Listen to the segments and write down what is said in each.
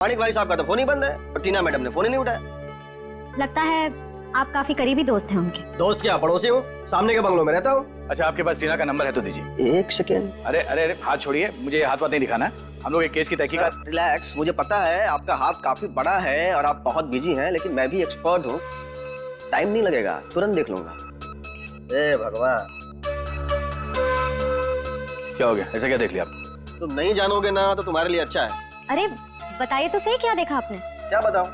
माणिक भाई साहब का तो फोन ही बंद है और टीना मैडम ने फोन ही नहीं उठाया। लगता है आप काफी करीबी दोस्त हैं उनके। दोस्त क्या, पड़ोसी हूँ, सामने के बंगलों में रहता हूँ। अच्छा, आपके पास टीना का नंबर है तो दीजिए। एक सेकेंड। अरे अरे अरे, हाथ छोड़िए, मुझे हाथ नहीं दिखाना है। हम लोग एक केस की तहकीकात। रिलैक्स, मुझे पता है आपका हाथ काफी बड़ा है और आप बहुत बिजी हैं, लेकिन मैं भी एक्सपर्ट हूँ, टाइम नहीं लगेगा, तुरंत देख लूंगा। ए भगवान, क्या हो गया? ऐसा क्या देख लिया आप? तुम नहीं जानोगे ना तो तुम्हारे लिए अच्छा है। अरे बताइए तो सही, क्या देखा आपने? क्या बताऊं,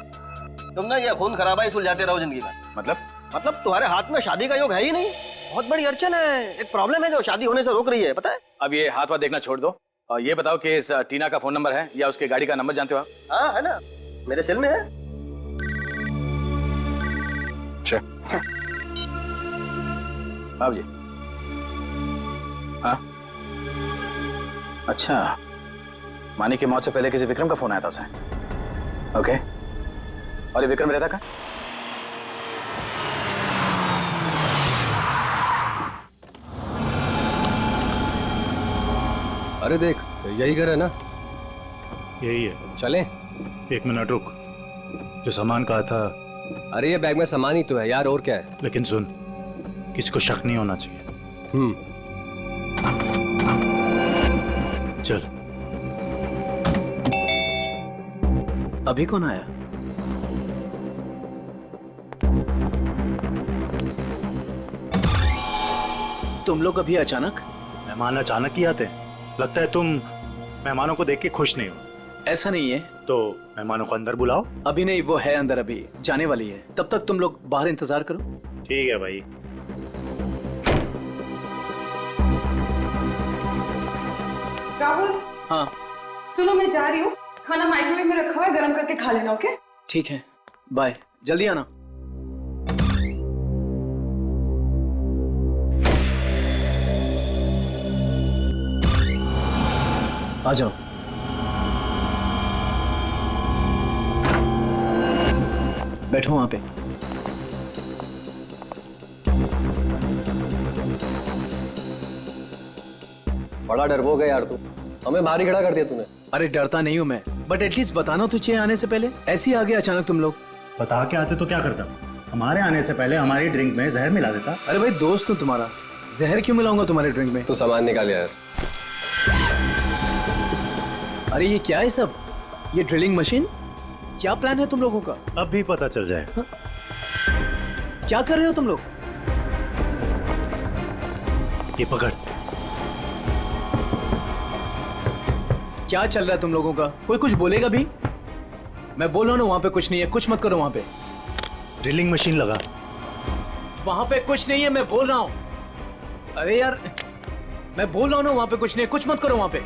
तुम ना ये खून खराबा ही सुलझाते रहो जिंदगी में। मतलब तुम्हारे हाथ में शादी का योग है ही नहीं। बहुत बड़ी अड़चन है, एक प्रॉब्लम है जो शादी होने से रोक रही है, पता है? अब ये हाथ देखना छोड़ दो और ये बताओ कि इस टीना का फोन नंबर है या उसके गाड़ी का नंबर जानते हो आप? हाँ है ना, मेरे सेल में है। अच्छा बाबू जी। हाँ अच्छा, मानी की मौत से पहले किसी विक्रम का फोन आया था उसे। ओके, और ये विक्रम रहता कहाँ? अरे देख, यही घर है ना? यही है। चलें? एक मिनट रुक, जो सामान कहा था। अरे ये बैग में सामान ही तो है यार, और क्या है? लेकिन सुन, किसी को शक नहीं होना चाहिए। चल। अभी कौन आया? तुम लोग अभी अचानक? मेहमान अचानक ही आते हैं। लगता है तुम मेहमानों को देख के खुश नहीं हो। ऐसा नहीं है। तो मेहमानों को अंदर बुलाओ। अभी नहीं, वो है अंदर, अभी जाने वाली है। तब तक तुम लोग बाहर इंतजार करो। ठीक है भाई। राहुल, हाँ सुनो मैं जा रही हूँ, खाना माइक्रोवेव में रखा हुआ है, गर्म करके खा लेना। ओके ठीक है, बाय, जल्दी आना। आ जाओ। बैठो वहां पे। बड़ा डरपोक है यार तू, हमें बाहर ही खड़ा कर दिया तूने। अरे डरता नहीं हूं मैं, बट एटलीस्ट बताना तो चाहिए आने से पहले। ऐसे ही आ गए अचानक तुम लोग। बता के आते तो क्या करता? हमारे आने से पहले हमारी ड्रिंक में जहर मिला देता। अरे भाई दोस्त हूं तुम्हारा, जहर क्यों मिलाऊंगा तुम्हारे ड्रिंक में? तू सामान निकाल यार। अरे ये क्या है सब? ये ड्रिलिंग मशीन? क्या प्लान है तुम लोगों का? अब भी पता चल जाएगा। क्या कर रहे हो तुम लोग? ये पकड़। क्या चल रहा है तुम लोगों का? कोई कुछ बोलेगा भी? मैं बोल रहा हूं ना, वहां पे कुछ नहीं है, कुछ मत करो वहां पे। ड्रिलिंग मशीन लगा। वहां पे कुछ नहीं है, मैं बोल रहा हूं। अरे यार, मैं बोल रहा हूं ना, वहां पे कुछ नहीं है, कुछ मत करो वहां पे।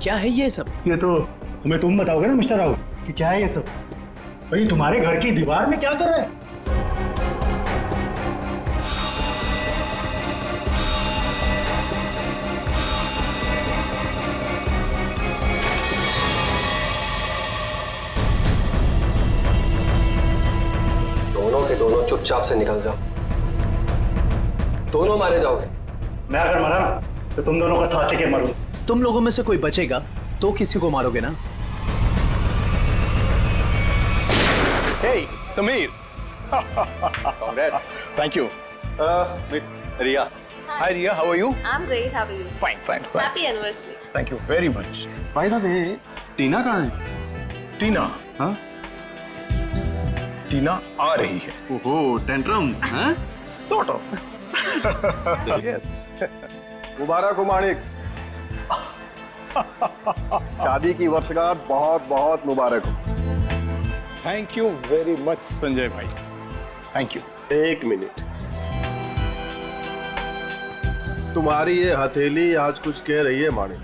क्या है ये सब? ये तो हमें तुम बताओगे ना मिस्टर राहुल कि क्या है ये सब। भाई तुम्हारे घर की दीवार में क्या कर रहा है? दोनों के दोनों चुपचाप से निकल जाओ, दोनों मारे जाओगे। मैं अगर मरा ना तो तुम दोनों का साथ लेके मरूं। तुम लोगों में से कोई बचेगा तो किसी को मारोगे ना? Hey, Sameer. Congrats. Thank you. Ria. Hi, Ria. How are you? I'm great. How are you? Fine, fine, fine. Happy anniversary. Thank you very much. By the way, टीना कहाँ है? टीना? हाँ? टीना आ रही है। ओहो, टेंट्रम्स हैं? Sort of. यस मुबारक हो माणिक, शादी की वर्षगांठ बहुत बहुत मुबारक हो। Thank you very much Sanjay भाई, थैंक यू। एक मिनट, तुम्हारी ये हथेली आज कुछ कह रही है माणिक।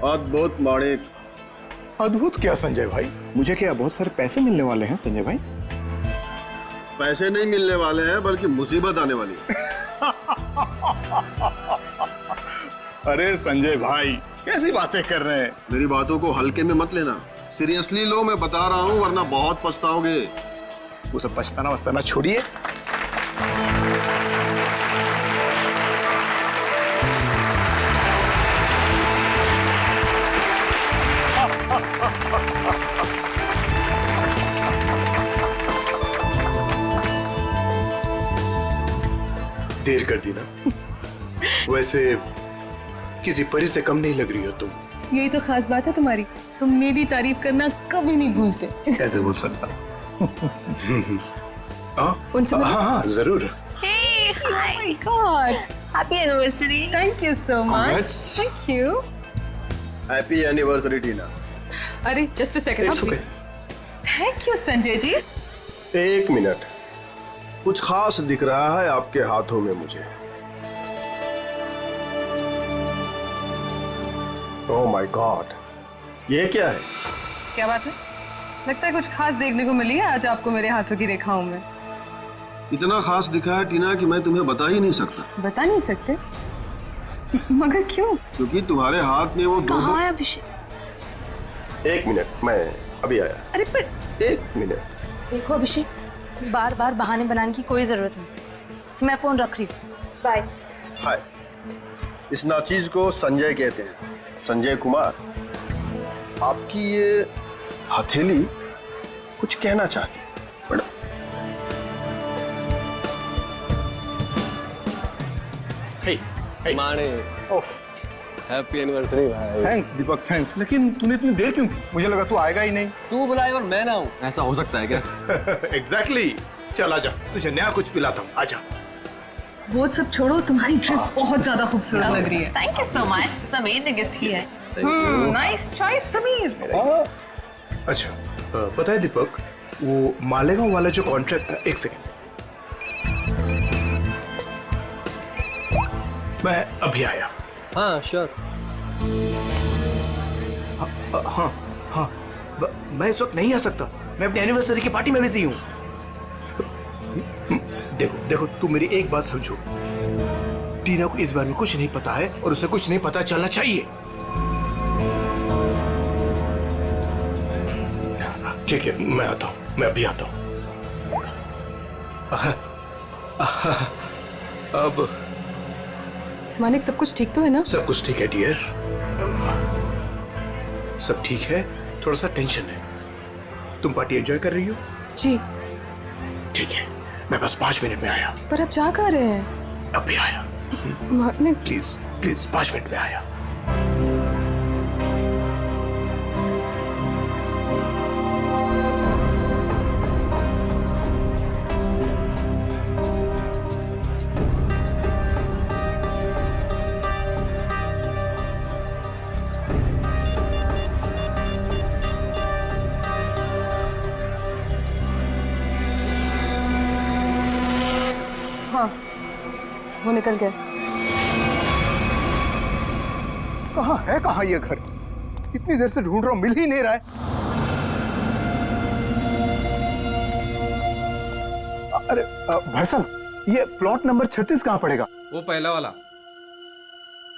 अद्भुत माणिक। अद्भुत क्या संजय भाई? मुझे क्या बहुत सारे पैसे मिलने वाले हैं संजय भाई? पैसे नहीं मिलने वाले हैं बल्कि मुसीबत आने वाली है। अरे संजय भाई कैसी बातें कर रहे हैं? मेरी बातों को हल्के में मत लेना, सीरियसली लो, मैं बता रहा हूं वरना बहुत पछताओगे। वो सब पछताना वछताना छोड़िए। देर कर दी ना। वैसे किसी परी से कम नहीं लग रही हो तुम। यही तो खास बात है तुम्हारी, तुम मेरी तारीफ करना कभी नहीं भूलते। कैसे बोल सकता? उनसे मिलो। हाँ जरूर। Hey, hi. Oh my God. Happy anniversary. Thank you so much. Congrats. Thank you. Happy anniversary Tina. अरे just a second. It's okay. Thank you Sanjay ji. एक मिनट, कुछ खास दिख रहा है आपके हाथों में मुझे। ओह माय गॉड, ये क्या है? क्या बात है? लगता है कुछ खास देखने को मिली है आज आपको मेरे हाथों की रेखाओं में। इतना खास दिखा है टीना कि मैं तुम्हें बता ही नहीं सकता। बता नहीं सकते? मगर क्यों? क्योंकि तुम्हारे हाथ में वो दो कहाँ है अभिषेक? एक मिनट, मैं अभी आया। अरे पर एक मिनट। देखो अभिषेक, बार बार बहाने बनाने की कोई जरूरत नहीं। मैं फोन रख रही हूँ, बाय। हाय, इस नाचीज को संजय कहते हैं, संजय कुमार। आपकी ये हथेली कुछ कहना चाहती है मैडम। माणे ओह हैप्पी एनिवर्सरी भाई। थैंक्स दीपक, थैंक्स। लेकिन तूने इतनी देर क्यों की? मुझे लगा तू आएगा ही नहीं। तू बुलाए और मैं ना हूँ, ऐसा हो सकता है क्या? एग्जैक्टली। चल आजा, तुझे नया कुछ पिलाता हूँ, आजा। वो सब छोड़ो, तुम्हारी ड्रेस बहुत ज्यादा खूबसूरत लग रही है। Thank you so much. Sameer ने गिफ्ट किया है। Nice choice Sameer. अच्छा पता है दीपक, वो मालेगांव वाला जो कॉन्ट्रैक्ट, एक सेकेंड, मैं अभी आया। हाँ श्योर। हाँ मैं इस वक्त नहीं आ सकता, मैं अपनी एनिवर्सरी की पार्टी में बिजी हूँ। देखो देखो, तू मेरी एक बात समझो, टीना को इस बारे में कुछ नहीं पता है और उसे कुछ नहीं पता चलना चाहिए। ठीक है, मैं आता हूँ, मैं अभी आता हूँ। अब मानिक, सब कुछ ठीक तो है ना? सब कुछ ठीक है डियर, सब ठीक है। थोड़ा सा टेंशन है। तुम पार्टी एंजॉय कर रही हो? जी। ठीक है, मैं बस 5 मिनट में आया। पर अब जा कहाँ रहे हैं? अभी आया। मानिक प्लीज प्लीज, 5 मिनट में आया। हाँ, वो निकल गया। कहाँ ये घर? इतनी देर से ढूंढ रहा हूँ, मिल ही नहीं रहा है। अरे भाई साहब, ये प्लॉट नंबर 36 कहाँ पड़ेगा? वो पहला वाला।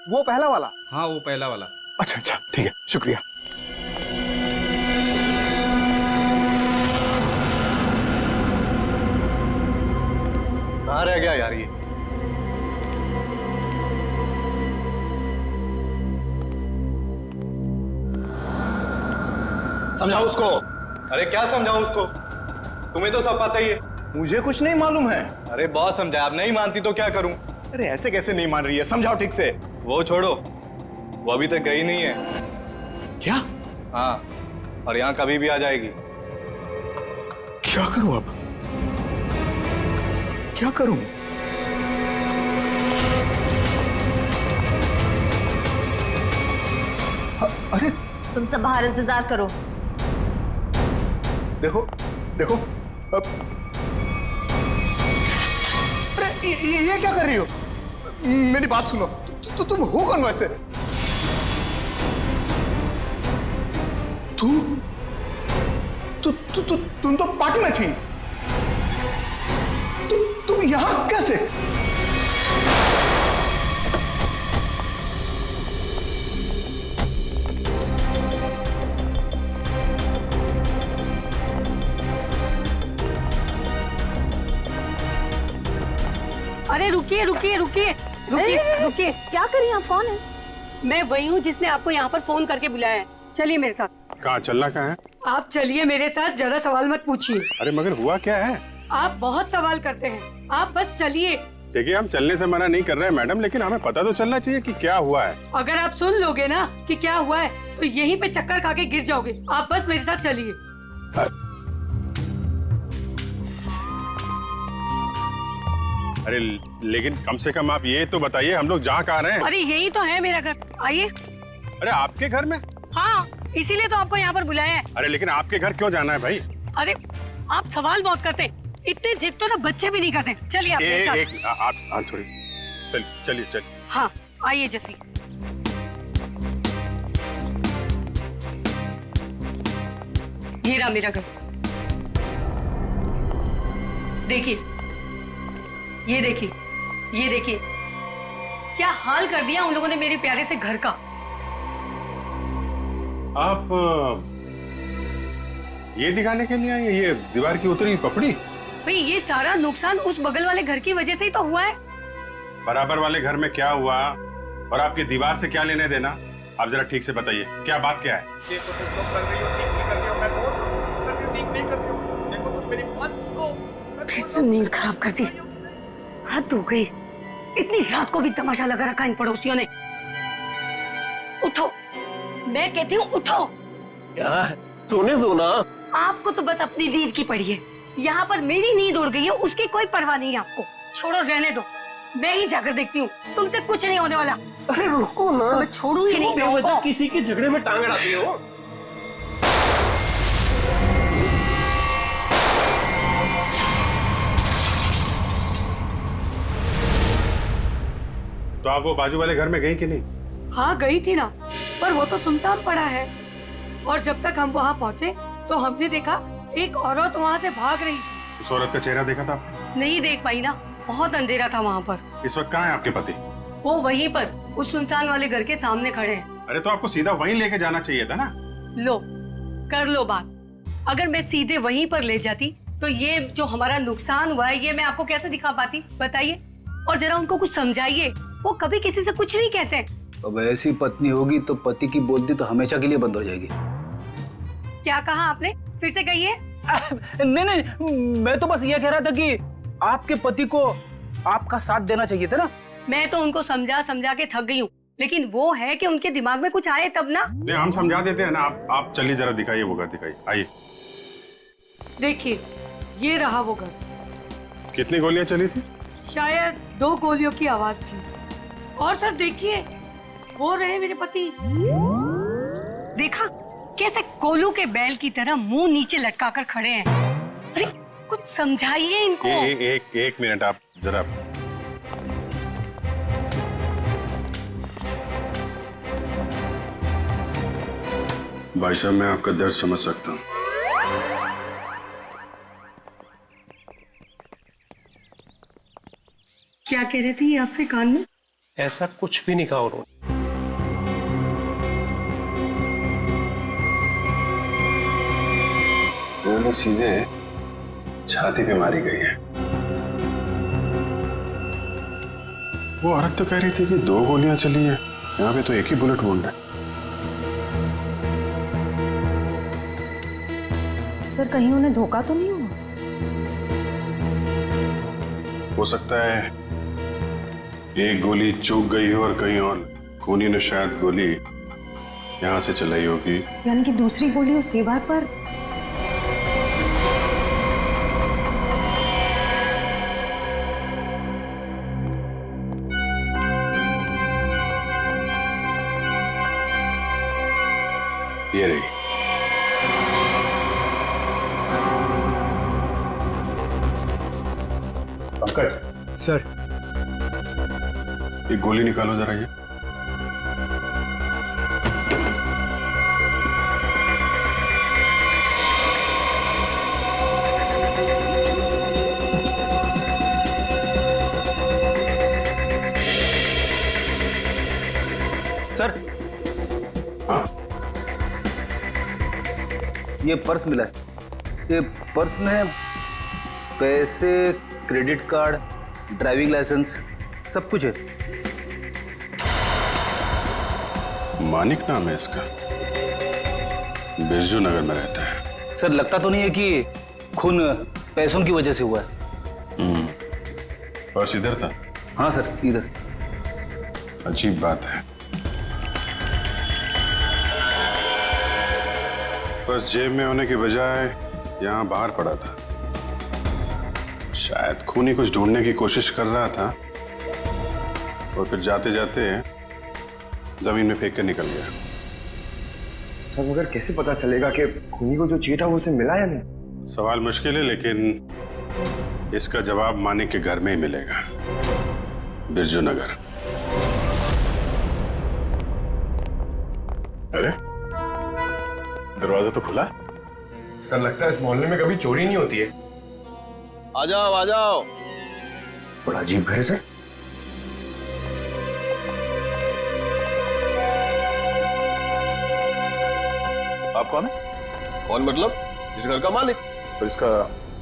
वो पहला वाला? हाँ वो पहला वाला। अच्छा अच्छा, ठीक है, शुक्रिया। कहाँ रह गया यार ये? समझाओ उसको। अरे क्या समझाऊं उसको, तुम्हें तो सब पता ही है। मुझे कुछ नहीं मालूम है। अरे बहुत समझाया, अब नहीं मानती तो क्या करूं? अरे ऐसे कैसे नहीं मान रही है, समझाओ ठीक से। वो छोड़ो, वो अभी तक गई नहीं है। क्या? हाँ, और यहाँ कभी भी आ जाएगी। क्या करूं अब? क्या करूं? अरे तुम सब बाहर इंतजार करो। देखो देखो अब अरे ये क्या कर रही हो? मेरी बात सुनो। तुम हो कौन वैसे? तुम तो पार्टी में थी। तुम यहां कैसे? अरे रुकिए रुकिए रुकिए रुकिए रुकिए। क्या कर रही हैं आप? कौन है? मैं वही हूँ जिसने आपको यहाँ पर फोन करके बुलाया है। चलिए मेरे साथ। कहाँ चलना कहाँ है? आप चलिए मेरे साथ, ज्यादा सवाल मत पूछिए। अरे मगर हुआ क्या है? आप बहुत सवाल करते हैं, आप बस चलिए। देखिए हम चलने से मना नहीं कर रहे हैं मैडम, लेकिन हमें पता तो चलना चाहिए कि क्या हुआ है। अगर आप सुन लोगे ना कि क्या हुआ है तो यहीं पे चक्कर खा के गिर जाओगे। आप बस मेरे साथ चलिए। अरे लेकिन कम से कम आप ये तो बताइए हम लोग जा कहाँ रहे हैं? अरे यही तो है मेरा घर, आइए। अरे आपके घर में? हाँ, इसीलिए तो आपको यहाँ पर बुलाया है। अरे लेकिन आपके घर क्यों जाना है भाई? अरे आप सवाल बहुत करते हैं, इतने जिद तो ना बच्चे भी नहीं करते। चलिए आप मेरे साथ। आप थोड़ी चलिए। हाँ आइए जल्दी। ये रहा मेरा घर, देखिए, ये देखिए, ये देखिए, क्या हाल कर दिया उन लोगों ने मेरे प्यारे से घर का। आप ये दिखाने के लिए आए हैं, ये दीवार की उतरी पपड़ी? भाई ये सारा नुकसान उस बगल वाले घर की वजह से ही तो हुआ है। बराबर वाले घर में क्या हुआ और आपकी दीवार से क्या लेने देना? आप जरा ठीक से बताइए, क्या बात क्या है? फिर से नींद खराब कर दी, हद हो गई। इतनी रात को भी तमाशा लगा रखा इन पड़ोसियों ने। उठो, मैं कहती हूँ उठो। क्या है? सोने दो ना। आपको तो बस अपनी नींद की पड़ी है, यहाँ पर मेरी नींद उड़ गई है, उसकी कोई परवाह नहीं है आपको। छोड़ो, रहने दो, मैं ही जाकर देखती हूँ, तुमसे कुछ नहीं होने वाला। अरे रुको ना, तो मैं छोड़ूंगी नहीं। बेवजह किसी के झगड़े में टांग अड़ाती हो। तो आप वो बाजू वाले घर में गई कि नहीं? हाँ गई थी ना, पर वो तो सुनसान पड़ा है। और जब तक हम वहाँ पहुँचे तो हमने देखा एक औरत वहाँ से भाग रही। उस औरत का चेहरा देखा था आपने? नहीं देख पाई ना, बहुत अंधेरा था वहाँ पर। इस वक्त कहाँ है आपके पति? वो वहीं पर उस सुनसान वाले घर के सामने खड़े हैं। अरे तो आपको सीधा वहीं लेके जाना चाहिए था ना। लो, कर लो बात। अगर मैं सीधे वहीं पर ले जाती तो ये जो हमारा नुकसान हुआ है ये मैं आपको कैसे दिखा पाती, बताइए। और जरा उनको कुछ समझाइए, वो कभी किसी से कुछ नहीं कहते। अब ऐसी पत्नी होगी तो पति की बोलती तो हमेशा के लिए बंद हो जाएगी। क्या कहा आपने? फिर से कहिए। नहीं, मैं तो बस ये कह रहा था कि आपके पति को आपका साथ देना चाहिए था ना। मैं तो उनको समझा समझा के थक गई हूँ, लेकिन वो है कि उनके दिमाग में कुछ आए तब ना। नहीं, हम समझा देते हैं ना। आप चलिए जरा दिखाइए वो घर, दिखाइए, आइए। देखिए, ये रहा वो घर। कितनी गोलियां चली थी? शायद 2 गोलियों की आवाज थी। और सर देखिए, वो रहे मेरे पति। देखा कैसे कोलू के बैल की तरह मुंह नीचे लटकाकर खड़े हैं। अरे कुछ समझाइए इनको। एक मिनट, आप जरा। भाई साहब, मैं आपका दर्द समझ सकता हूँ। क्या कह रहे थे ये आपसे कान में? ऐसा कुछ भी नहीं कहा उन्होंने। उन्होंने सीधे छाती पे मारी गई है। वो औरत तो कह रही थी कि 2 गोलियां चली हैं, यहाँ पे तो एक ही बुलेट वुंड है। सर कहीं उन्हें धोखा तो नहीं हुआ? हो सकता है एक गोली चूक गई हो और कहीं और खूनी ने शायद गोली यहाँ से चलाई होगी। यानी कि दूसरी गोली उस दीवार पर। ये रही। पंकज सर ये गोली निकालो जरा ये। सर हाँ ये पर्स मिला है। ये पर्स में पैसे, क्रेडिट कार्ड, ड्राइविंग लाइसेंस सब कुछ है। मानिक नाम है इसका, बिरजू नगर में रहता है। सर लगता तो नहीं है कि खून पैसों की वजह से हुआ है। पर्स इधर था? हाँ सर इधर। अजीब बात है, पर्स जेब में होने की बजाय यहाँ बाहर पड़ा था। शायद खूनी कुछ ढूंढने की कोशिश कर रहा था और फिर जाते जाते जमीन में फेंक कर निकल गया। सर मगर कैसे पता चलेगा कि खूनी को जो चाहिए था वो उसे मिला या नहीं? सवाल मुश्किल है, लेकिन इसका जवाब मानिक के घर में ही मिलेगा, बिरजू नगर। अरे दरवाजा तो खुला। सर लगता है इस मोहल्ले में कभी चोरी नहीं होती है। आ जाओ आ जाओ। बड़ा अजीब घर है सर। आप कौन है? कौन मतलब? इस घर का मालिक। तो इसका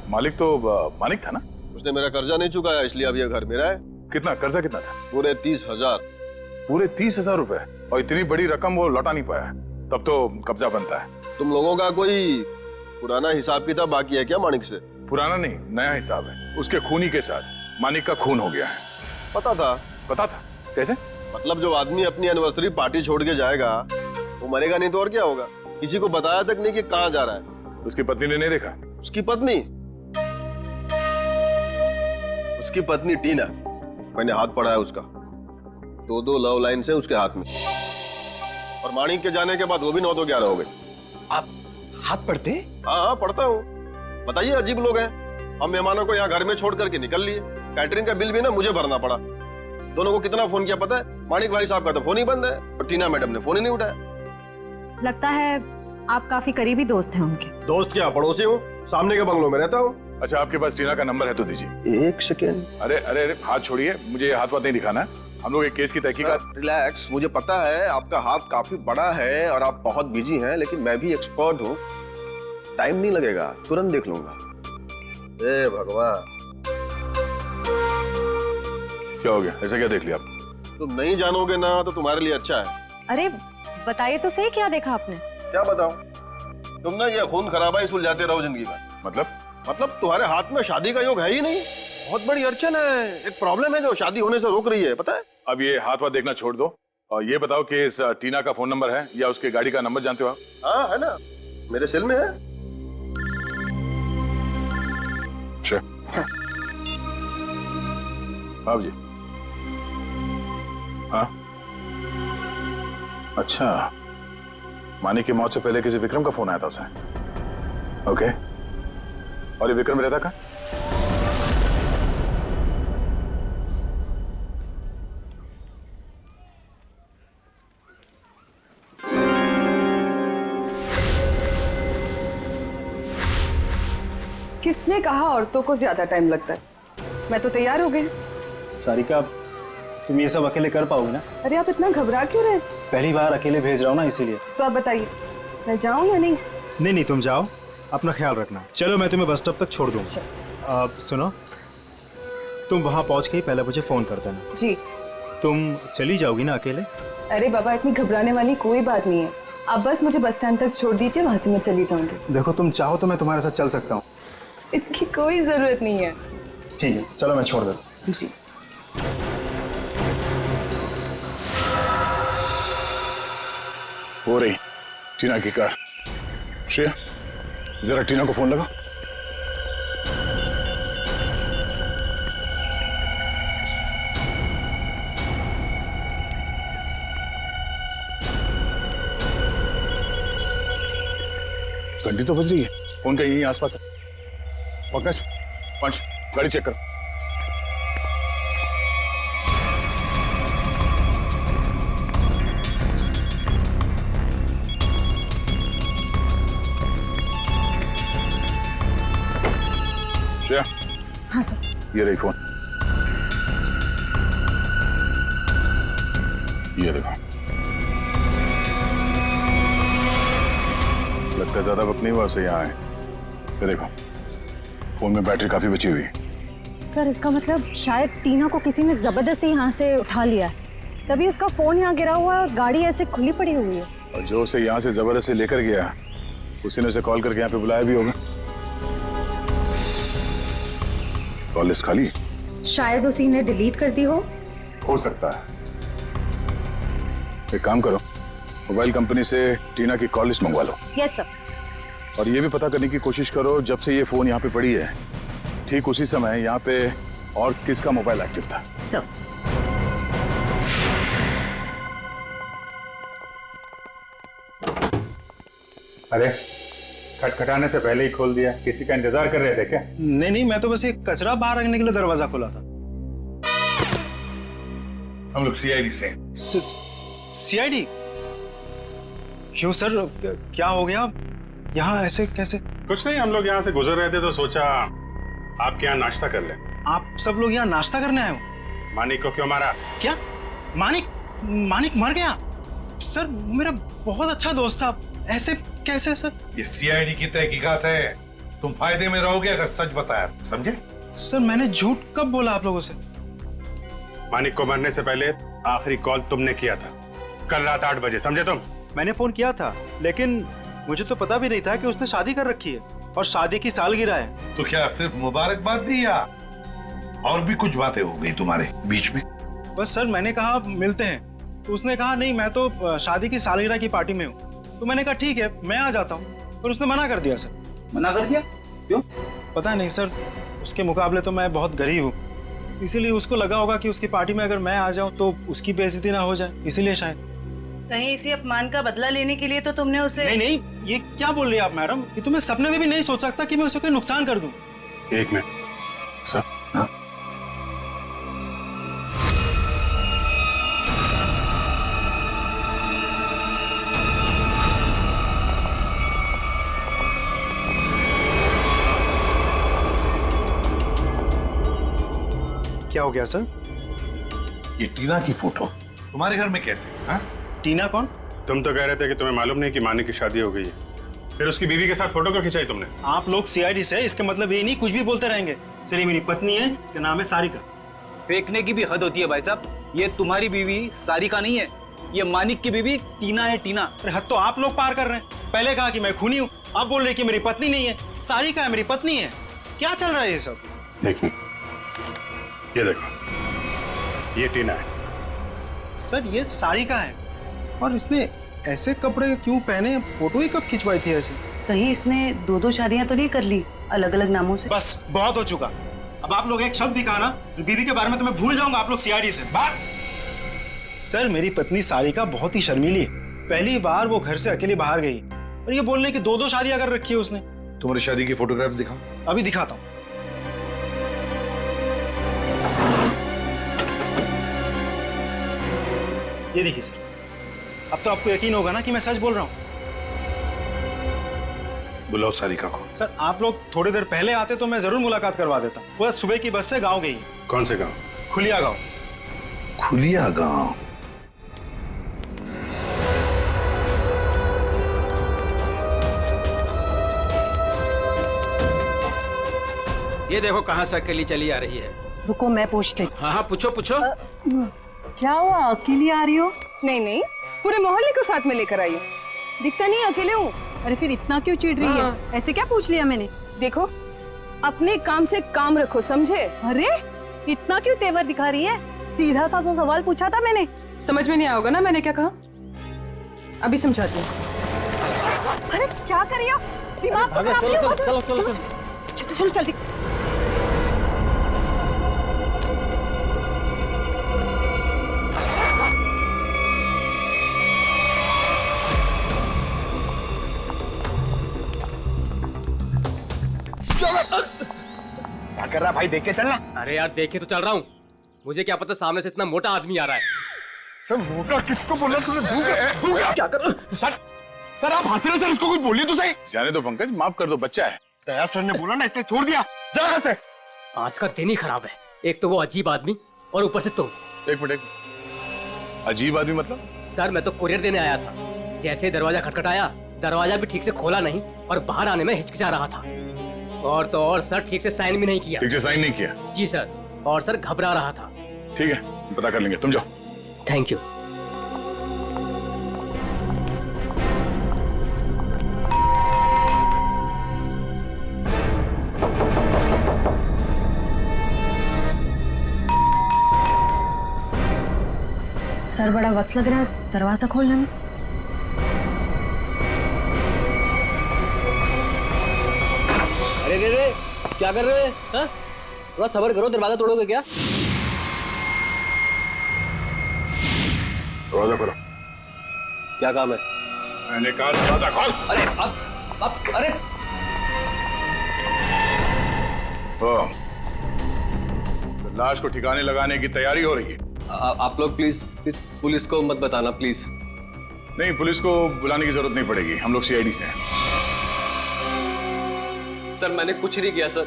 मालिक तो मानिक था ना? उसने मेरा कर्जा नहीं चुकाया, इसलिए अब यह घर मेरा है। कितना कर्जा कितना था? पूरे 30,000। पूरे 30,000 रुपए? और इतनी बड़ी रकम वो लौटा नहीं पाया, तब तो कब्जा बनता है। तुम लोगों का कोई पुराना हिसाब किताब बाकी है क्या मानिक से? पुराना नहीं, नया हिसाब है। उसके खूनी के साथ मानिक का खून हो गया है। पता था? पता था? कैसे? मतलब जो आदमी अपनी एनिवर्सरी पार्टी छोड़ के जाएगा वो मरेगा नहीं तो और क्या होगा? किसी को बताया तक नहीं कि कहाँ जा रहा है। उसकी पत्नी ने नहीं देखा? उसकी पत्नी? उसकी पत्नी टीना, मैंने हाथ पढ़ा है उसका। 2 लव लाइन से उसके हाथ में, और मानिक के जाने के बाद वो भी 9 तो 11 हो गई। आप हाथ पढ़ते? हाँ पढ़ता हूँ। बताइए, अजीब लोग हैं। हम मेहमानों को यहाँ घर में छोड़ करके निकल लिए। कैटरिंग का बिल भी ना मुझे भरना पड़ा। दोनों को कितना फोन किया पता है? मानिक भाई साहब का तो फोन ही बंद है और टीना मैडम ने फोन ही नहीं उठाया। लगता है आप काफी करीबी दोस्त हैं उनके। दोस्त क्या, पड़ोसी हूँ, सामने के बंगलों में रहता हूँ। अच्छा, आपके पास टीना का नंबर है तो दीजिए। 1 सेकेंड। अरे अरे अरे, हाथ छोड़िए, मुझे ये हाथ नहीं दिखाना है। हम लोग एक केस की तहकीकात। रिलैक्स, मुझे पता है आपका हाथ काफी बड़ा है और आप बहुत बिजी हैं, लेकिन मैं भी एक्सपर्ट हूँ। टाइम नहीं लगेगा, तुरंत देख लूंगा। ए भगवान, क्या हो गया? ऐसा क्या देख लिया आप? तुम नहीं जानोगे ना तो तुम्हारे लिए अच्छा है। अरे बताइए तो सही, क्या देखा आपने? क्या बताऊं? तुम ना ये खून खराबा ही सुलझाते रहो जिंदगी में। मतलब तुम्हारे हाथ में शादी का योग है ही नहीं। बहुत बड़ी अड़चन है, एक प्रॉब्लम है जो शादी होने से रोक रही है, पता है? अब ये हाथ देखना छोड़ दो और ये बताओ कि इस टीना का फोन नंबर है या उसके गाड़ी का नंबर जानते हो आप? हाँ है ना, मेरे सेल में है। सर। बाबू जी। हाँ अच्छा, मानिक की मौत से पहले किसी विक्रम का फोन आया था उसे। ओके, और ये विक्रम रहता कहाँ? किसने कहा औरतों को ज्यादा टाइम लगता है? मैं तो तैयार हो गई। सारिका, तुम ये सब अकेले कर पाओगे ना? अरे आप इतना घबरा क्यों रहे? पहली बार अकेले भेज रहा हूँ ना, इसीलिए। तो आप बताइए, मैं जाऊँ या नहीं? नहीं, तुम जाओ, अपना ख्याल रखना। चलो मैं तुम्हें बस स्टॉप तक छोड़ दूँ। सुनो, तुम वहाँ पहुँच के ही पहले मुझे फोन कर देना। जी। तुम चली जाओगी ना अकेले? अरे बाबा, इतनी घबराने वाली कोई बात नहीं है। आप बस मुझे बस स्टैंड तक छोड़ दीजिए, वहाँ से मैं चली जाऊंगी। देखो, तुम चाहो तो मैं तुम्हारे साथ चल सकता हूँ। इसकी कोई जरूरत नहीं है। ठीक है, चलो मैं छोड़ देता हूँ। जी। हो रही टीना की कार। श्रेया, जरा टीना को फोन लगा। घंटी तो बज रही है, फोन का यहीं आसपास है। पंकज, पंच, गाड़ी चेक करो। श्रेया। हाँ सर। ये रही फोन, ये देखो। लगता है ज्यादा वक्त नहीं हुआ उसे यहाँ आए। ये देखो, फोन में बैटरी काफी बची हुई है। सर इसका मतलब शायद टीना को किसी ने जबरदस्ती यहाँ से उठा लिया है, तभी उसका फोन यहाँ गिरा हुआ है और गाड़ी ऐसे खुली पड़ी हुई है। और जो उसे यहाँ से जबरदस्ती लेकर गया, उसी ने उसे कॉल करके यहाँ पे बुलाया भी होगा। कॉल लिस्ट खाली? शायद उसी ने डिलीट कर दी हो सकता है। एक काम करो, मोबाइल कंपनी से टीना की कॉल लिस्ट मंगवा लो। Yes sir. और ये भी पता करने की कोशिश करो जब से ये फोन यहाँ पे पड़ी है, ठीक उसी समय यहाँ पे और किसका मोबाइल एक्टिव था। सर। अरे खटखटाने से पहले ही खोल दिया, किसी का इंतजार कर रहे थे क्या? नहीं नहीं, मैं तो बस एक कचरा बाहर रखने के लिए दरवाजा खोला था। हम लोग सीआईडी से। सीआईडी? क्यों सर, क्या हो गया? यहाँ ऐसे कैसे? कुछ नहीं, हम लोग यहाँ से गुजर रहे थे तो सोचा आपके यहाँ नाश्ता कर ले। आप सब लोग यहाँ नाश्ता करने आए हो? मानिक को क्यों मारा? क्या? मानिक? मानिक मर गया? सर मेरा बहुत अच्छा दोस्त था, ऐसे कैसे सर? ये सीआईडी की तहकीकात है, तुम फायदे में रहोगे अगर सच बताया, समझे? सर मैंने झूठ कब बोला आप लोगों से? मानिक को मरने से पहले आखिरी कॉल तुमने किया था कल रात 8 बजे, समझे तुम? मैंने फोन किया था, लेकिन मुझे तो पता भी नहीं था कि उसने शादी कर रखी है और शादी की सालगिरह है। तो क्या सिर्फ मुबारकबाद दी या और भी कुछ बातें हो गई तुम्हारे बीच में? बस सर मैंने कहा मिलते हैं, तो उसने कहा नहीं मैं तो शादी की सालगिरह की पार्टी में हूँ। तो मैंने कहा ठीक है मैं आ जाता हूँ, पर उसने मना कर दिया सर। मना कर दिया? क्यों? पता नहीं सर, उसके मुकाबले तो मैं बहुत गरीब हूँ, इसीलिए उसको लगा होगा कि उसकी पार्टी में अगर मैं आ जाऊँ तो उसकी बेइज्जती ना हो जाए, इसीलिए शायद। कहीं इसी अपमान का बदला लेने के लिए तो तुमने उसे? नहीं नहीं, ये क्या बोल रही है आप मैडम? ये तो मैं सपने में भी नहीं सोच सकता कि मैं उसे कोई नुकसान कर दूं। एक मिनट सर। हाँ? क्या हो गया सर? ये टीना की फोटो तुम्हारे घर में कैसे? हाँ? टीना कौन? तुम तो कह रहे थे कि तुम्हें मालूम नहीं कि मानिक की शादी हो गई है, फिर उसकी बीवी के साथ फोटो क्यों खिंचाई तुमने? आप लोग सीआईडी से, इसका मतलब ये नहीं कुछ भी बोलते रहेंगे। सर ये मेरी पत्नी है, इसका नाम है सारिका। फेंकने की भी हद होती है भाई साहब, ये तुम्हारी बीवी सारिका नहीं है, ये मानिक की बीवी टीना है। टीना? अरे हद तो आप लोग पार कर रहे हैं। पहले कहा कि मैं खूनी हूँ, आप बोल रहे कि मेरी पत्नी नहीं है। सारिका है मेरी पत्नी है, क्या चल रहा है ये सब? देखो ये देखो, ये टीना है। सर ये सारिका है, और इसने ऐसे कपड़े क्यों पहने? फोटो ही कब खिंचवाई थी ऐसे? कहीं इसने 2-2 शादियां तो नहीं कर ली अलग अलग नामों से? बस बहुत हो चुका। अब आप लोग एक शब्द भी कहा ना बीवी के बारे में तो मैं भूल जाऊंगा आप लोग सीआईडी से। बस। सर मेरी पत्नी सारिका बहुत ही शर्मीली है, पहली बार वो घर से अकेली बाहर गई और ये बोलने की 2-2 शादियां कर रखी है उसने। तुम्हारी शादी की फोटोग्राफ्स दिखाओ। अभी दिखाता हूँ। ये देखिए सर, अब तो आपको यकीन होगा ना कि मैं सच बोल रहा हूँ। बुलाओ सारिका को। सर आप लोग थोड़ी देर पहले आते तो मैं जरूर मुलाकात करवा देता। वो सुबह की बस से गांव गई। कौन से गांव? खुलिया गांव। खुलिया गांव? ये देखो कहाँ से अकेली चली आ रही है। रुको मैं पूछती। हाँ हाँ पूछो पूछो। क्या हुआ, अकेली आ रही हो? नहीं नहीं, पूरे मोहल्ले को साथ में लेकर आई हूँ। दिखता नहीं अकेले हूँ। अरे फिर इतना क्यों चिढ़ रही है? ऐसे क्या पूछ लिया मैंने? देखो अपने काम से काम रखो, समझे? अरे इतना क्यों तेवर दिखा रही है? सीधा सा सवाल पूछा था मैंने। समझ में नहीं आओगे ना मैंने क्या कहा? अभी समझाती हूँ। अरे क्या कर रही हो? दिमाग खराब नहीं हो? चलो चलो जल्दी। क्या कर रहा भाई, देख के चलना। अरे यार देखे तो चल रहा हूँ, मुझे क्या पता सामने से इतना मोटा आदमी आ रहा है। मोटा किसको बोला तूने? क्या कर सर आप हंस रहे सर, उसको कुछ बोलिए तो सही। जाने दो पंकज, माफ कर दो, बच्चा है। दया सर ने बोला ना, इसने छोड़ दिया। जा यहाँ से। आज का दिन ही खराब है, एक तो वो अजीब आदमी और ऊपर से तुम। एक मिनट, अजीब आदमी मतलब? सर मैं तो कुरियर देने आया था, जैसे दरवाजा खटखटाया, दरवाजा भी ठीक से खोला नहीं और बाहर आने में हिचकिचा रहा था। और तो और सर ठीक से साइन भी नहीं किया। ठीक से साइन नहीं किया? जी सर, और सर घबरा रहा था। ठीक है, पता कर लेंगे, तुम जाओ। Thank you. सर बड़ा वक्त लग रहा है दरवाजा खोलने में। अरे रे रे, क्या कर रहे हैं? हाँ? थोड़ा सब्र करो, दरवाजा तोड़ोगे क्या? दरवाजा खोलो। क्या काम है? मैंने कहा दरवाजा खोल। अरे अब अरे तो लाश को ठिकाने लगाने की तैयारी हो रही है। आप लोग प्लीज पुलिस को मत बताना प्लीज। नहीं, पुलिस को बुलाने की जरूरत नहीं पड़ेगी, हम लोग सीआईडी से हैं। सर मैंने कुछ नहीं किया सर,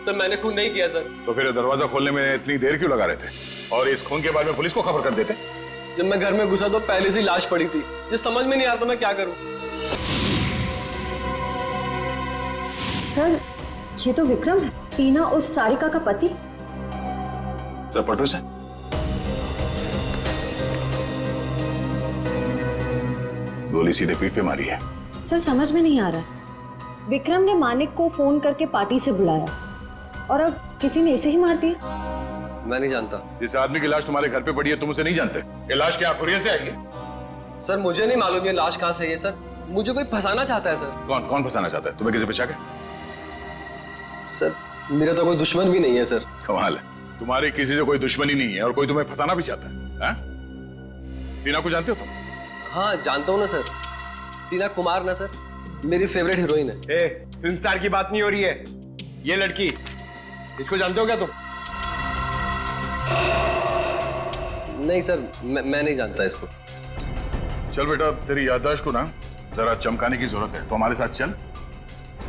सर मैंने खून नहीं किया सर। तो फिर दरवाजा खोलने में इतनी देर क्यों लगा रहे थे? और इस खून के बारे में पुलिस को खबर कर देते? जब मैं घर में घुसा तो पहले से लाश पड़ी थी, ये समझ में नहीं आता मैं क्या करूं। सर ये तो विक्रम है, टीना उर्फ सारिका का पति। सर पटो से गोली सीधे पीठ पे मारी है। सर समझ में नहीं आ रहा, विक्रम ने मानिक को फोन करके पार्टी से बुलाया और अब किसी ने इसे ही मार दिया। मैं नहीं जानता। जिस आदमी की लाश तुम्हारे घर पे पड़ी है तुम उसे नहीं जानते? ये लाश क्या कुरियर से आई है? सर मुझे नहीं मालूम ये लाश कहाँ से आई है सर, मुझे कोई फंसाना चाहता है सर। कौन कौन फंसाना चाहता है तुम्हें? किसी पे शक है? सर मेरा तो कोई दुश्मन भी नहीं है सर। कमाल है, तुम्हारी किसी से कोई दुश्मनी नहीं है और कोई तुम्हें फंसाना भी चाहता है, हाँ? टीना को जानते हो तुम? हाँ जानता हूँ ना सर, टीना कुमार ना सर, मेरी फेवरेट हीरोइन है। फिल्म स्टार की बात नहीं हो रही है, ये लड़की, इसको जानते हो क्या तुम? नहीं सर, मैं नहीं जानता इसको। चल बेटा, तेरी याददाश्त को ना जरा चमकाने की जरूरत है, तो हमारे साथ चल,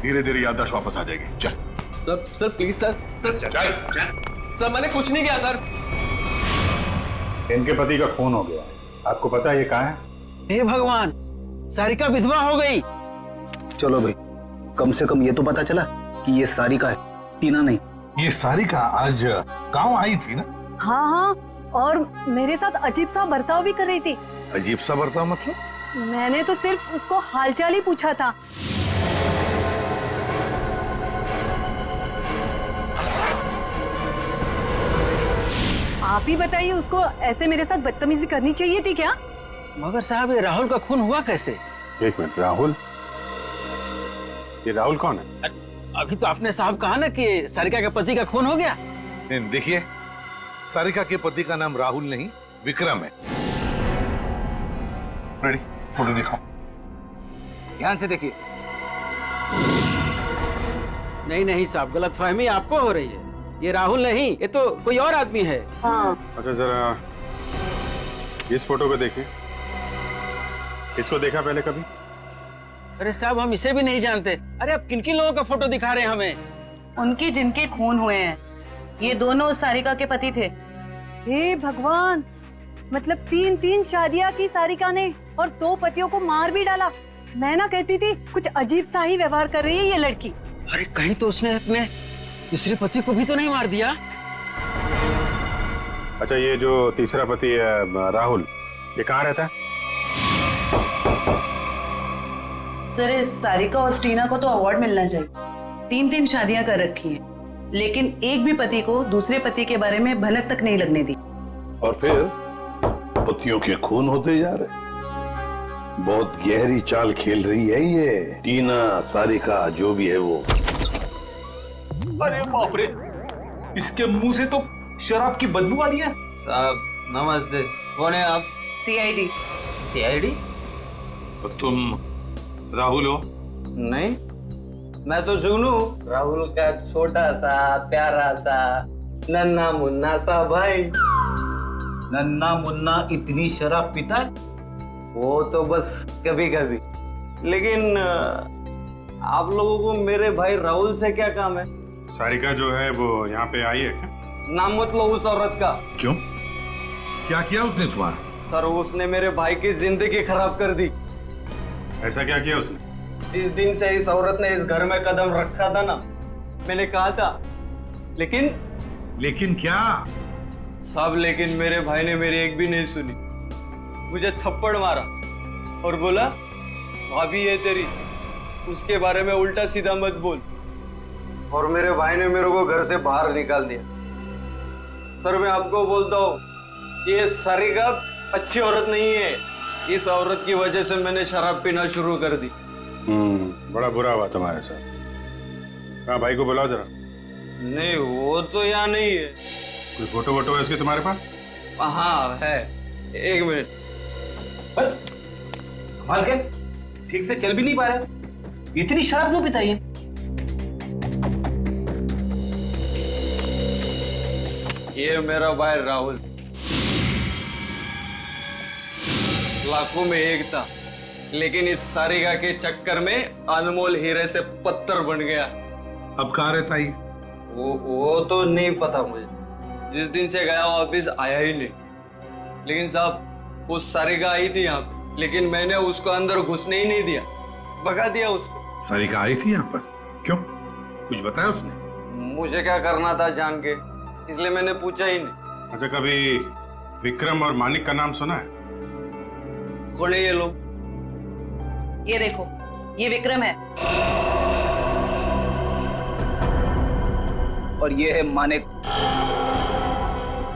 धीरे धीरे याददाश्त वापस आ जाएगी। चल सर प्लीज सर। सर मैंने कुछ नहीं किया सर। इनके पति का खून हो गया, आपको पता है ये कहाँ है? हे भगवान, सारिका विधवा हो गई। चलो भाई, कम से कम ये तो पता चला कि ये सारिका है, टीना नहीं। ये सारिका आज गांव आई थी ना? हाँ हाँ, और मेरे साथ अजीब सा बर्ताव भी कर रही थी। अजीब सा बर्ताव मतलब? मैंने तो सिर्फ उसको हालचाल ही पूछा था। आप ही बताइए, उसको ऐसे मेरे साथ बदतमीजी करनी चाहिए थी क्या? मगर साहब ये राहुल का खून हुआ कैसे? एक मिनट, राहुल? ये राहुल कौन है? अभी तो आपने साहब कहा ना कि सारिका के पति का खून हो गया। देखिए, सारिका के पति का नाम राहुल नहीं विक्रम है। रेडी, फोटो दिखाओ। ध्यान से देखिए। नहीं साहब, गलतफहमी आपको हो रही है, ये राहुल नहीं, ये तो कोई और आदमी है। हाँ। अच्छा जरा इस फोटो को देखिए, इसको देखा पहले कभी? अरे साहब हम इसे भी नहीं जानते। अरे अब किन किन लोगों का फोटो दिखा रहे हैं हमें? उनके जिनके खून हुए हैं, ये दोनों सारिका के पति थे। हे भगवान, मतलब 3 शादियां की सारिका ने और 2 पतियों को मार भी डाला। मैं ना कहती थी कुछ अजीब सा ही व्यवहार कर रही है ये लड़की। अरे कहीं तो उसने अपने तीसरे पति को भी तो नहीं मार दिया? अच्छा ये जो तीसरा पति है राहुल, ये कहाँ रहता है? सर इस सारिका और टीना को तो अवार्ड मिलना चाहिए। 3 शादियां कर रखी हैं, लेकिन एक भी पति को दूसरे पति के बारे में भनक तक नहीं लगने दी। और फिर पतियों के खून होते जा रहे। बहुत गहरी चाल खेल रही है ये टीना, सारिका जो भी है वो। अरे बाप रे, इसके मुंह से तो शराब की बदबू आ रही है। साहब नमस्ते, कौन है आप? सीआईडी। सीआईडी? तुम राहुल हो? नहीं, मैं तो जुगनू, राहुल का छोटा सा प्यारा सा नन्ना मुन्ना सा भाई। नन्ना मुन्ना इतनी शराब पीता है? वो तो बस कभी कभी। लेकिन आप लोगों को मेरे भाई राहुल से क्या काम है? सारिका जो है वो यहाँ पे आई है क्या? नाम मत लो उस औरत का। क्यों? क्या किया उसने तुम्हारा? सर उसने मेरे भाई की जिंदगी खराब कर दी। ऐसा क्या किया उसने? जिस दिन से इस औरत ने इस घर में कदम रखा था ना, मैंने कहा था, लेकिन क्या? सब लेकिन मेरे भाई ने मेरी एक भी नहीं सुनी। मुझे थप्पड़ मारा और बोला भाभी है तेरी, उसके बारे में उल्टा सीधा मत बोल। और मेरे भाई ने मेरे को घर से बाहर निकाल दिया। सर मैं आपको बोलता हूँ, ये सारिका अच्छी औरत नहीं है। इस औरत की वजह से मैंने शराब पीना शुरू कर दी। बड़ा बुरा हुआ तुम्हारे साथ। हाँ भाई को बुलाओ जरा। नहीं वो तो यहाँ नहीं है। कोई फोटो वोटो है इसके तुम्हारे पास? हाँ है, एक मिनट। कमाल के ठीक से चल भी नहीं पा रहे, इतनी शराब क्यों पीता है? ये मेरा भाई राहुल, लाखों में एक था, लेकिन इस सारिका के चक्कर में अनमोल हीरे से पत्थर बन गया। अब कहाँ रहता है? वो तो नहीं पता मुझे। जिस दिन से गया वापिस आया ही नहीं। लेकिन साहब उस सारिका आई थी यहाँ पे, लेकिन मैंने उसको अंदर घुसने ही नहीं दिया, भगा दिया उसको। सारिका आई थी यहाँ पर? क्यों? कुछ बताया उसने? मुझे क्या करना था जान के, इसलिए मैंने पूछा ही नहीं। अच्छा कभी विक्रम और मानिक का नाम सुना है? खोले ये लोग। ये देखो, ये विक्रम है और ये है मानिक।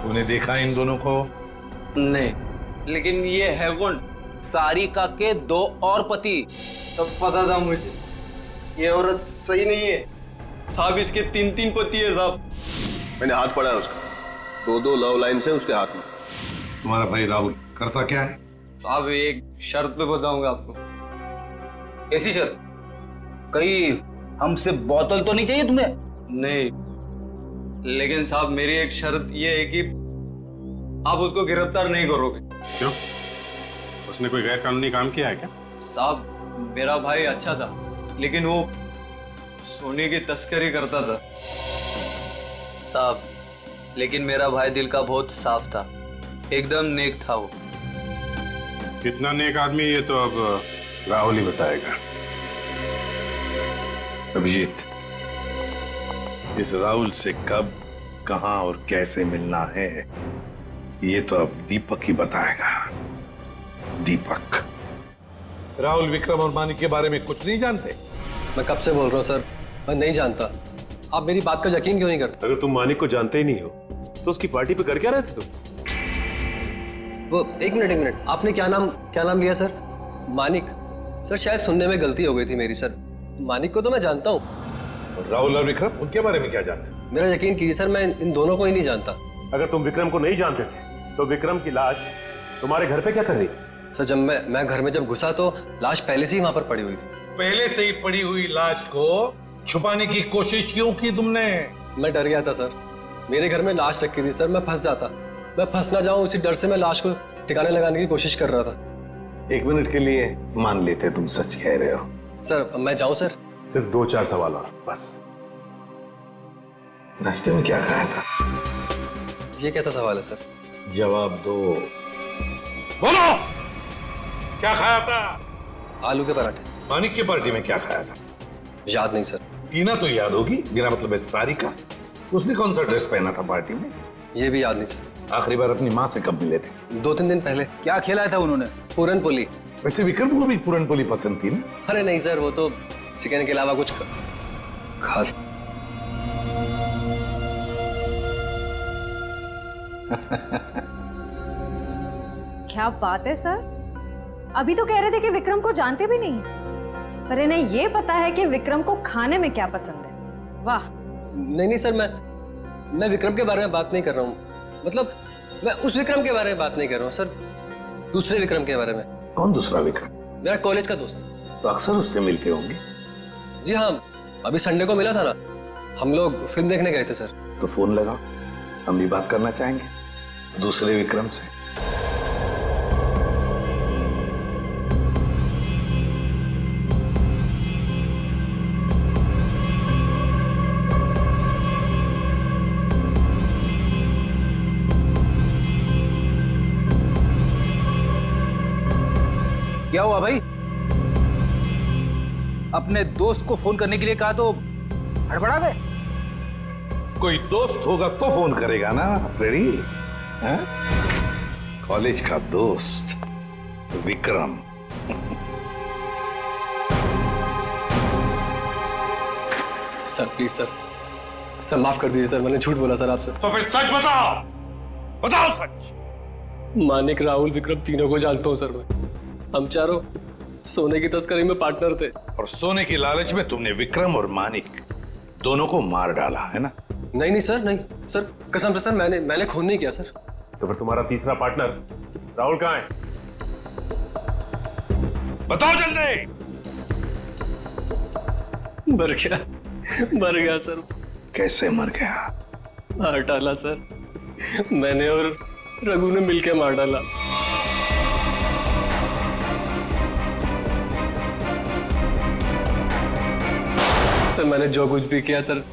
तूने देखा इन दोनों को? नहीं, लेकिन ये है कौन? सारिका के दो और पति। तब पता था मुझे ये औरत सही नहीं है। साहब इसके 3 पति है साहब। मैंने हाथ पड़ा है उसका, 2 लव लाइन से उसके हाथ में। तुम्हारा भाई राहुल करता क्या है? साहब एक शर्त पे बताऊंगा आपको। ऐसी शर्त? कहीं हमसे बोतल तो नहीं चाहिए तुम्हें? नहीं, लेकिन साहब मेरी एक शर्त ये है कि आप उसको गिरफ्तार नहीं करोगे। क्यों? उसने कोई गैर कानूनी काम किया है क्या? साहब मेरा भाई अच्छा था, लेकिन वो सोने की तस्करी करता था साहब। लेकिन मेरा भाई दिल का बहुत साफ था, एकदम नेक था वो। कितना नेक आदमी ये तो अब राहुल ही बताएगा। अभिजीत, इस राहुल से कब, कहां और कैसे मिलना है ये तो अब दीपक ही बताएगा। दीपक। राहुल विक्रम और मानिक के बारे में कुछ नहीं जानते? मैं कब से बोल रहा हूँ सर, मैं नहीं जानता। आप मेरी बात का यकीन क्यों नहीं करते? अगर तुम मानिक को जानते ही नहीं हो तो उसकी पार्टी पे कर क्या रहे थे तुम? वो एक मिनट, आपने क्या नाम लिया सर? मानिक? सर शायद सुनने में गलती हो गई थी मेरी सर। मानिक को तो मैं जानता हूँ। राहुल और विक्रम, उनके बारे में क्या जानते? मेरा यकीन कीजिए सर, मैं इन दोनों को ही नहीं जानता। अगर तुम विक्रम को नहीं जानते थे तो विक्रम की लाश तुम्हारे घर पे क्या कर रही थी? सर जब मैं घर में जब घुसा तो लाश पहले से ही वहां पर पड़ी हुई थी। पहले से ही पड़ी हुई लाश को छुपाने की कोशिश क्यों की तुमने? मैं डर गया था सर, मेरे घर में लाश रखी थी सर, मैं फंस जाता, मैं फंस ना जाऊं इसी डर से मैं लाश को ठिकाने लगाने की कोशिश कर रहा था। 1 मिनट के लिए मान लेते तुम सच कह रहे हो। सर मैं जाऊं सर? सिर्फ 2-4 सवाल और बस। नाश्ते में क्या खाया था? ये कैसा सवाल है सर? जवाब दो। बोलो, क्या खाया था? आलू के पराठे। मानिक की पार्टी में क्या खाया था? याद नहीं सर। टीना तो याद होगी, बिना मतलब है सारिका। उसने कौन सा ड्रेस पहना था पार्टी में? ये भी याद नहीं सर। आखिरी बार अपनी माँ से कब मिले थे? 2-3 दिन पहले। क्या खिलाया था उन्होंने? पूरन पोली। वैसे विक्रम को भी पूरन पोली पसंद थी ना? अरे नहीं सर, वो तो चिकन के अलावा कुछ खा। क्या बात है सर, अभी तो कह रहे थे कि विक्रम को जानते भी नहीं, पर इन्हें ये पता है कि विक्रम को खाने में क्या पसंद है। वाह। नहीं सर, मैं विक्रम के बारे में बात नहीं कर रहा हूँ। मतलब मैं उस विक्रम के बारे में बात नहीं कर रहा हूँ सर, दूसरे विक्रम के बारे में। कौन दूसरा विक्रम? मेरा कॉलेज का दोस्त। तो अक्सर उससे मिलते होंगे? जी हाँ, अभी संडे को मिला था ना, हम लोग फिल्म देखने गए थे सर। तो फोन लगाओ, हम भी बात करना चाहेंगे दूसरे विक्रम से। क्या हुआ भाई? अपने दोस्त को फोन करने के लिए कहा तो हड़बड़ा गए? कोई दोस्त होगा तो फोन करेगा ना फ्रेडी। हैं? कॉलेज का दोस्त विक्रम। सर प्लीज सर माफ कर दीजिए सर, मैंने झूठ बोला सर आपसे। तो फिर सच बताओ, बताओ सच। मानिक, राहुल, विक्रम तीनों को जानता हूँ सर मैं। हम चारों सोने की तस्करी में पार्टनर थे। और सोने की लालच में तुमने विक्रम और मानिक दोनों को मार डाला है ना? नहीं सर, नहीं सर, कसम से सर, मैंने खून नहीं किया सर। तो फिर तुम्हारा तीसरा पार्टनर राहुल कहाँ है? बताओ जल्दी। मर गया सर। कैसे मर गया? मार डाला सर, मैंने और रघु ने मिलके मार डाला। सर मैंने जो कुछ भी किया सर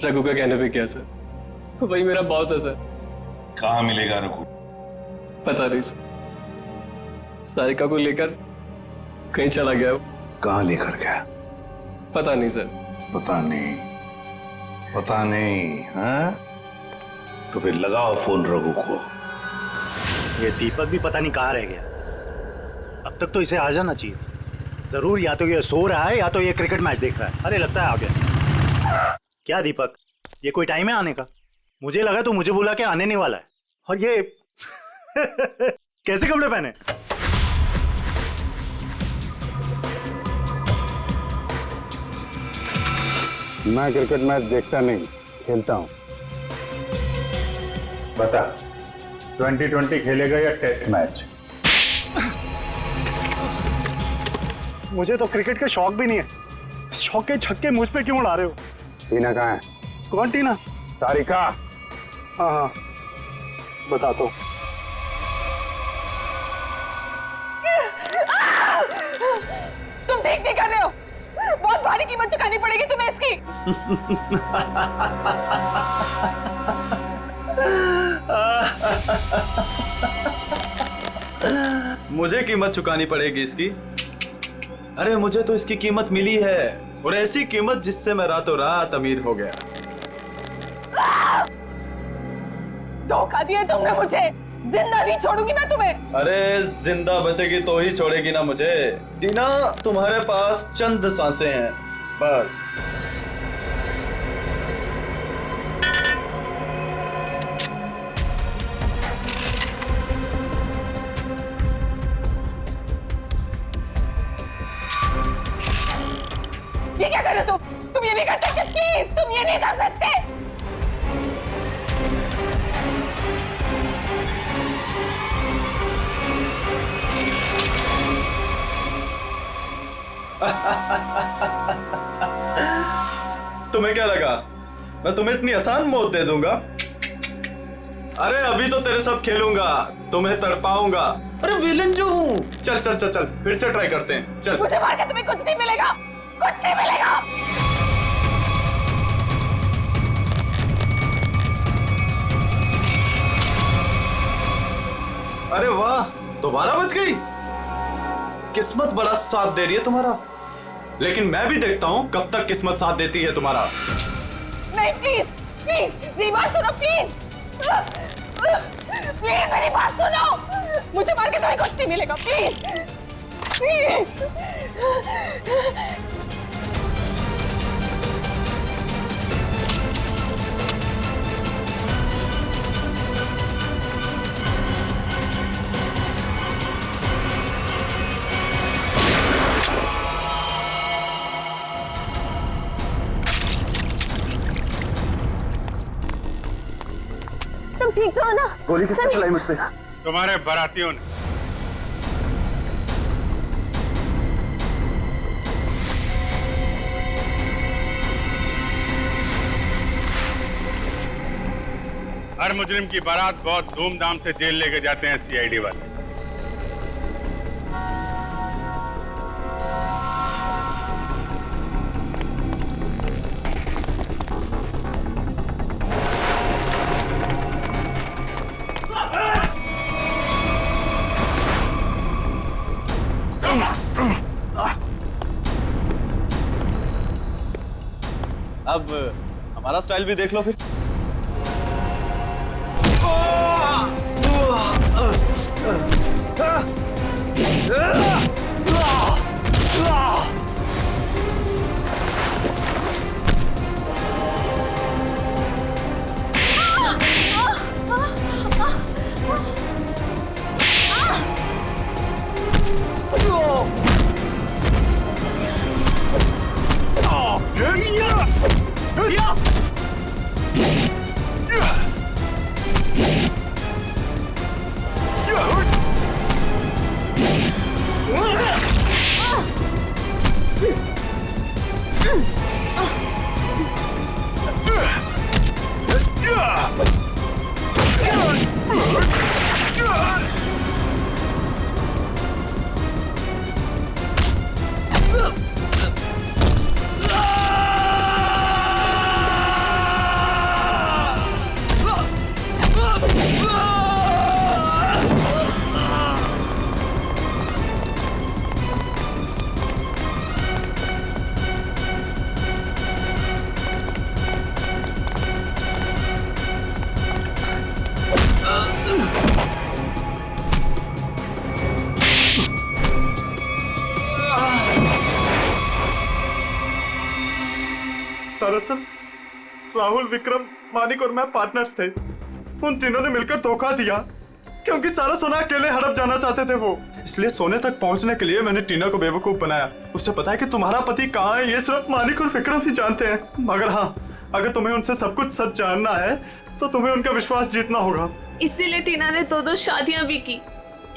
रघु का कहने पे किया सर। वही मेरा बॉस है सर। कहाँ मिलेगा रघु? पता नहीं सर, सारिका को लेकर कहीं चला गया। कहाँ लेकर गया? पता नहीं सर। पता नहीं हाँ? तो फिर लगाओ फोन रघु को। ये दीपक भी पता नहीं कहाँ रह गया। अब तक तो इसे आ जाना चाहिए। जरूर या तो ये सो रहा है या तो ये क्रिकेट मैच देख रहा है। अरे लगता है आ गया। क्या दीपक, ये कोई टाइम है आने का? मुझे लगा तो मुझे बुला के आने नहीं वाला है। और ये कैसे कपड़े पहने? मैं क्रिकेट मैच देखता नहीं, खेलता हूं। बता, 2020 खेलेगा या टेस्ट मैच? मुझे तो क्रिकेट का शौक भी नहीं है। शौक के छक्के मुझ पे क्यों उड़ा रहे हो? टीना कहाँ है? कौन टीना? सारिका। हाँ बताता हूँ। तुम ठीक नहीं कर रहे हो, बहुत भारी कीमत चुकानी पड़ेगी तुम्हें इसकी। मुझे कीमत चुकानी पड़ेगी इसकी? अरे मुझे तो इसकी कीमत मिली है, और ऐसी कीमत जिससे मैं रातों रात अमीर हो गया। धोखा दिया तुमने मुझे, जिंदा नहीं छोड़ूंगी मैं तुम्हें। अरे जिंदा बचेगी तो ही छोड़ेगी ना मुझे। टीना, तुम्हारे पास चंद सांसें हैं बस। ये क्या कर रहे हो तुम ये नहीं कर सकते, प्लीज तुम ये नहीं कर सकते। तुम्हें क्या लगा मैं तुम्हें इतनी आसान मौत दे दूंगा? अरे अभी तो तेरे साथ खेलूंगा, तुम्हें तड़पाऊंगा। अरे विलन जो हूँ। चल चल चल चल, फिर से ट्राई करते हैं। चल। मुझे मार के तुम्हें कुछ नहीं मिलेगा, कुछ नहीं मिलेगा। अरे वाह, दोबारा बच गई। किस्मत बड़ा साथ दे रही है तुम्हारा, लेकिन मैं भी देखता हूं कब तक किस्मत साथ देती है तुम्हारा। नहीं प्लीज प्लीज मेरी बात सुनो, प्लीज प्लीज मेरी बात सुनो। मुझे मार के तुम्हें कुछ नहीं मिलेगा, प्लीज प्लीज। तुम ठीक तो हो ना? गोली किसने चलाई मुझ पे? तुम्हारे बारातियों ने। हर मुजरिम की बारात बहुत धूमधाम से जेल लेके जाते हैं सीआईडी वाले। अब हमारा स्टाइल भी देख लो फिर। दरअसल राहुल, विक्रम, मानिक और मैं पार्टनर्स थे। उन तीनों ने मिलकर धोखा दिया क्योंकि सारा सोना अकेले हड़प जाना चाहते थे वो। इसलिए सोने तक पहुंचने के लिए मैंने टीना को बेवकूफ बनाया। उससे पता है कि तुम्हारा पति कहाँ है, ये सिर्फ मानिक और विक्रम ही जानते हैं। मगर हाँ, अगर तुम्हें उनसे सब कुछ सच जानना है तो तुम्हें उनका विश्वास जीतना होगा। इसीलिए टीना ने दो शादियां भी की,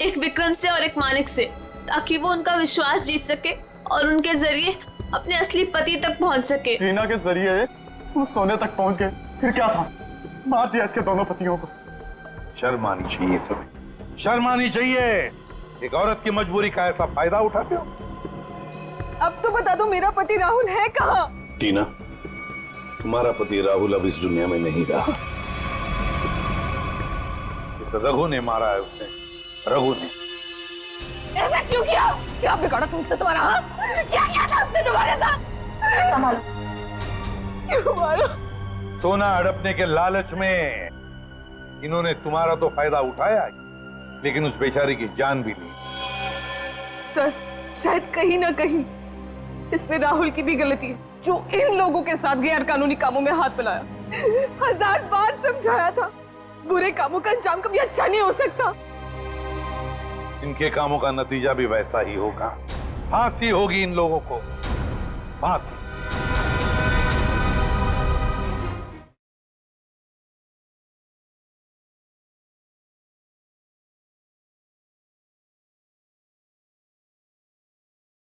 एक विक्रम से और एक मानिक से, ताकि वो उनका विश्वास जीत सके और उनके जरिए अपने असली पति तक पहुंच सके। टीना के जरिए वो सोने तक पहुंच गए, फिर क्या था, मार दिया इसके दोनों पतियों को। शर्म आनी चाहिए तुम्हें, शर्म आनी चाहिए। एक औरत की मजबूरी का ऐसा फायदा उठाते हो। अब तो बता दो मेरा पति राहुल है कहाँ? टीना, तुम्हारा पति राहुल अब इस दुनिया में नहीं रहा। इस रघु ने मारा है उसने, रघु ने। ऐसा क्यों किया? क्या बिगाड़ा तुमसे तुम्हारा? हाँ? क्या किया था उसने तुम्हारे साथ? संभालो, संभालो। सोना हड़पने के लालच में इन्होंने तुम्हारा तो फायदा उठाया, लेकिन उस बेचारी की जान भी ली। सर, शायद कहीं ना कहीं इसमें राहुल की भी गलती है, जो इन लोगों के साथ गैर कानूनी कामों में हाथ मिलाया। 1000 बार समझाया था, बुरे कामों का अंजाम कभी अच्छा नहीं हो सकता। इनके कामों का नतीजा भी वैसा ही होगा। फांसी होगी इन लोगों को, फांसी।